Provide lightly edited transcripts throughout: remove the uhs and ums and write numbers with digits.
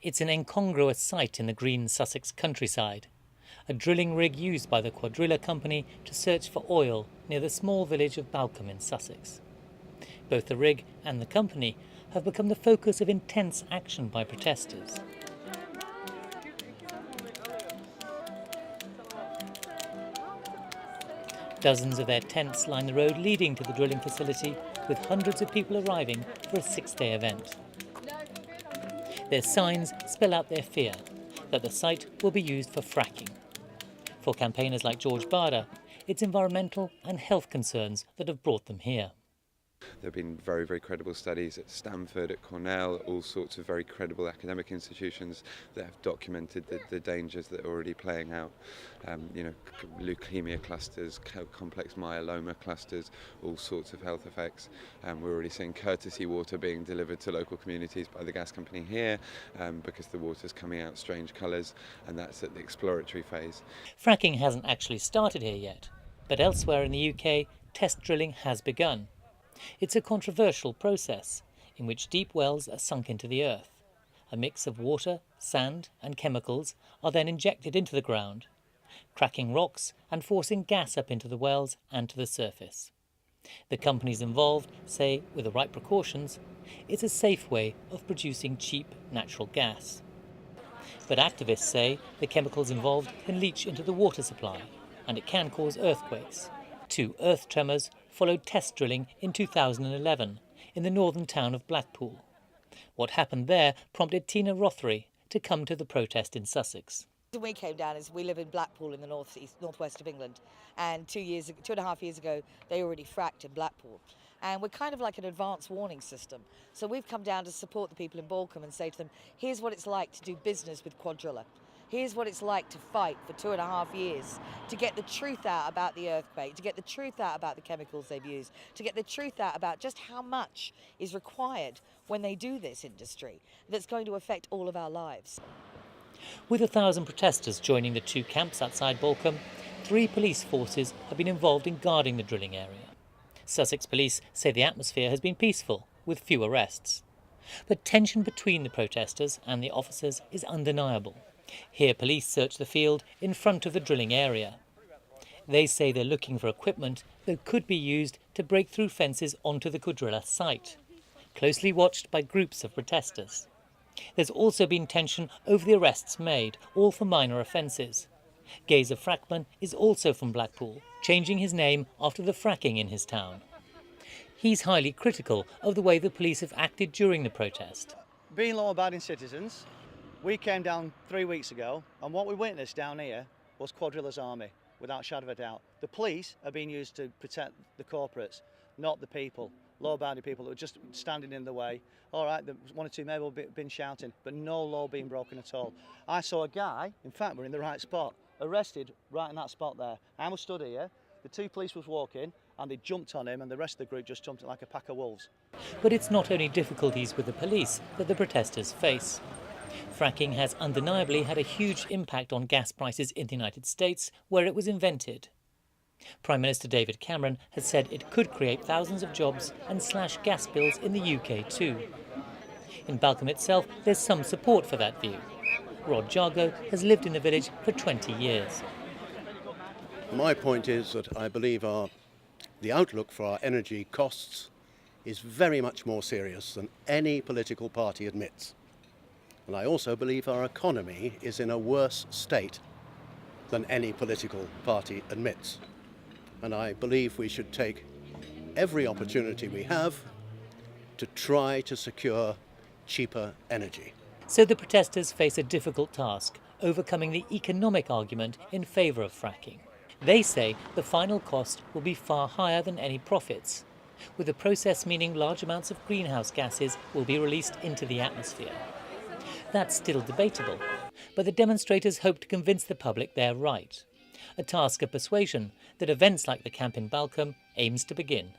It's an incongruous sight in the green Sussex countryside, a drilling rig used by the Quadrilla company to search for oil near the small village of Balcombe in Sussex. Both the rig and the company have become the focus of intense action by protesters. Dozens of their tents line the road leading to the drilling facility, with hundreds of people arriving for a 6-day event. Their signs spell out their fear that the site will be used for fracking. For campaigners like George Barder, it's environmental and health concerns that have brought them here. There have been very, very credible studies at Stanford, at Cornell, all sorts of very credible academic institutions that have documented the dangers that are already playing out. Leukemia clusters, complex myeloma clusters, all sorts of health effects. We're already seeing courtesy water being delivered to local communities by the gas company here because the water's coming out strange colours, and that's at the exploratory phase. Fracking hasn't actually started here yet, but elsewhere in the UK, test drilling has begun. It's a controversial process in which deep wells are sunk into the earth. A mix of water, sand and chemicals are then injected into the ground, cracking rocks and forcing gas up into the wells and to the surface. The companies involved say, with the right precautions, it's a safe way of producing cheap natural gas. But activists say the chemicals involved can leach into the water supply, and it can cause earthquakes. 2 earth tremors followed test drilling in 2011 in the northern town of Blackpool. What happened there prompted Tina Rothery to come to the protest in Sussex. We came down as we live in Blackpool in the northwest of England, and 2.5 years ago they already fracked in Blackpool, and we're kind of like an advance warning system. So we've come down to support the people in Balcombe and say to them, here's what it's like to do business with Quadrilla. Here's what it's like to fight for 2.5 years to get the truth out about the earthquake, to get the truth out about the chemicals they've used, to get the truth out about just how much is required when they do this industry that's going to affect all of our lives. With 1,000 protesters joining the 2 camps outside Balcombe, 3 police forces have been involved in guarding the drilling area. Sussex police say the atmosphere has been peaceful, with few arrests. But tension between the protesters and the officers is undeniable. Here police search the field in front of the drilling area. They say they're looking for equipment that could be used to break through fences onto the Quadrilla site, closely watched by groups of protesters. There's also been tension over the arrests made, all for minor offences. Gazer Frackman is also from Blackpool, changing his name after the fracking in his town. He's highly critical of the way the police have acted during the protest. Being law-abiding citizens, we came down 3 weeks ago, and what we witnessed down here was Quadrilla's army, without a shadow of a doubt. The police are being used to protect the corporates, not the people. Law-abiding people that were just standing in the way. All right, one or two may have been shouting, but no law being broken at all. I saw a guy, in fact we're in the right spot, arrested right in that spot there. I was stood here, the 2 police was walking, and they jumped on him, and the rest of the group just jumped like a pack of wolves. But it's not only difficulties with the police that the protesters face. Fracking has undeniably had a huge impact on gas prices in the United States, where it was invented. Prime Minister David Cameron has said it could create thousands of jobs and slash gas bills in the UK too. In Balcombe itself, there's some support for that view. Rod Jargo has lived in the village for 20 years. My point is that I believe the outlook for our energy costs is very much more serious than any political party admits. And I also believe our economy is in a worse state than any political party admits. And I believe we should take every opportunity we have to try to secure cheaper energy. So the protesters face a difficult task, overcoming the economic argument in favour of fracking. They say the final cost will be far higher than any profits, with the process meaning large amounts of greenhouse gases will be released into the atmosphere. That's still debatable, but the demonstrators hope to convince the public they're right, a task of persuasion that events like the camp in Balcombe aims to begin.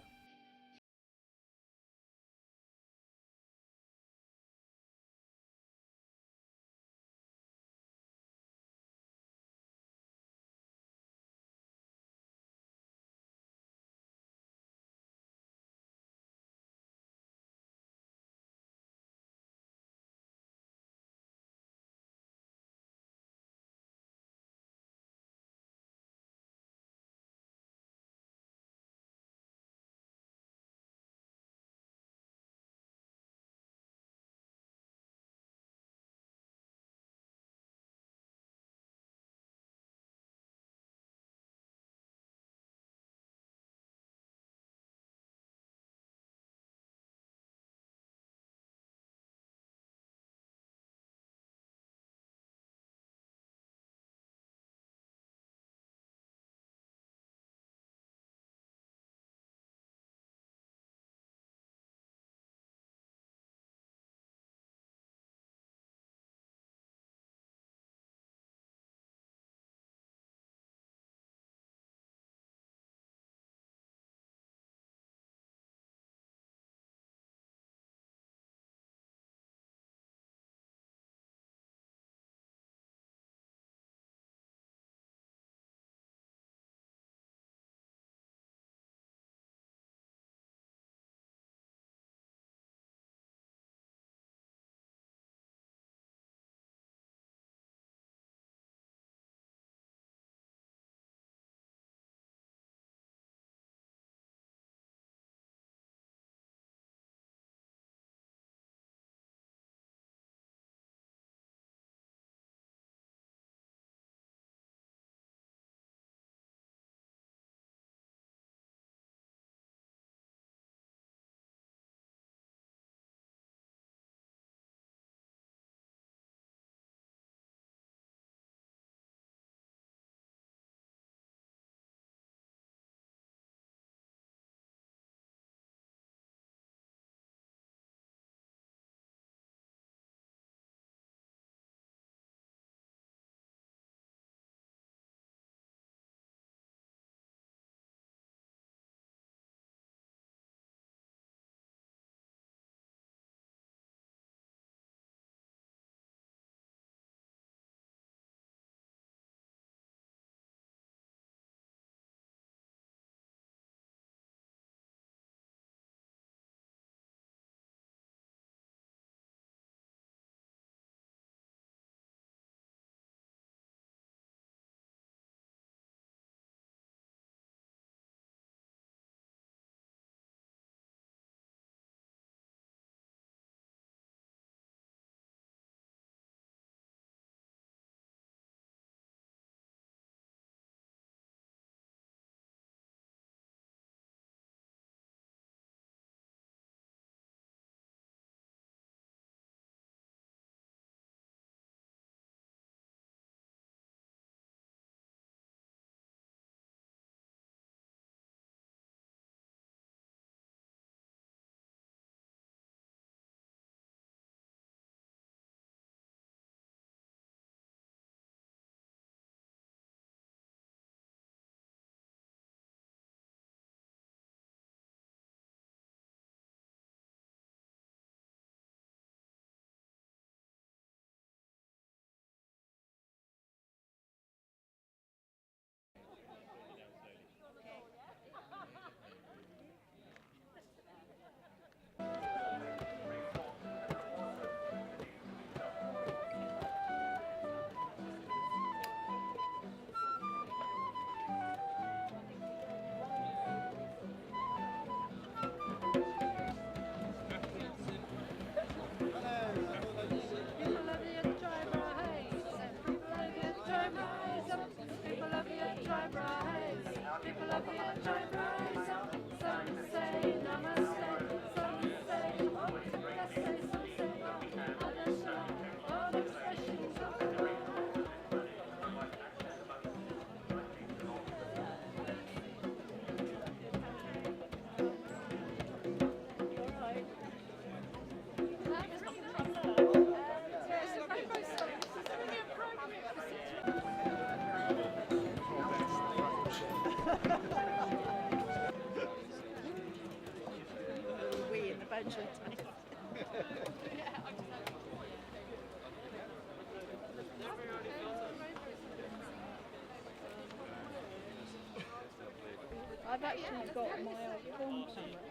I've actually got my old film camera.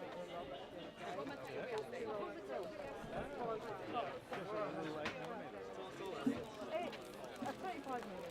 A 35mm.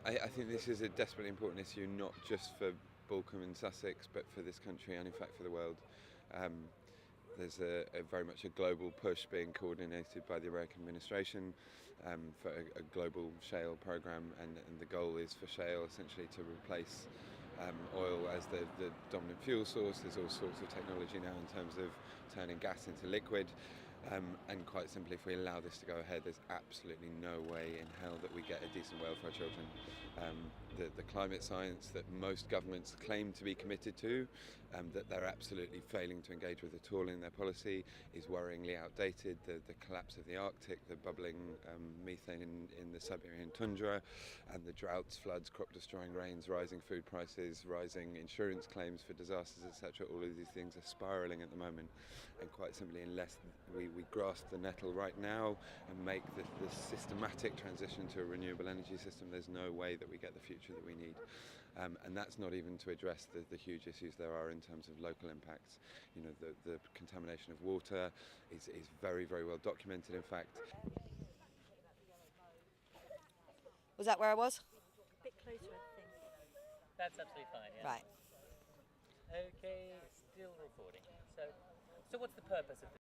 I think this is a desperately important issue, not just for Balcombe and Sussex, but for this country and in fact for the world. There's a very much a global push being coordinated by the American administration for a global shale program, and the goal is for shale essentially to replace oil as the dominant fuel source. There's all sorts of technology now in terms of turning gas into liquid. And quite simply, if we allow this to go ahead, there's absolutely no way in hell that we get a decent world for our children. The climate science that most governments claim to be committed to, that they're absolutely failing to engage with at all in their policy, is worryingly outdated. The collapse of the Arctic, the bubbling methane in the Siberian tundra, and the droughts, floods, crop-destroying rains, rising food prices, rising insurance claims for disasters, etc. All of these things are spiralling at the moment. And quite simply, unless we grasp the nettle right now and make the systematic transition to a renewable energy system, there's no way that we get the future that we need. And that's not even to address the huge issues there are in terms of local impacts. You know, the contamination of water is very, very well documented, in fact. Was that where I was? A bit closer, I think. That's absolutely fine, yeah. Right. Okay, still recording. So what's the purpose of this?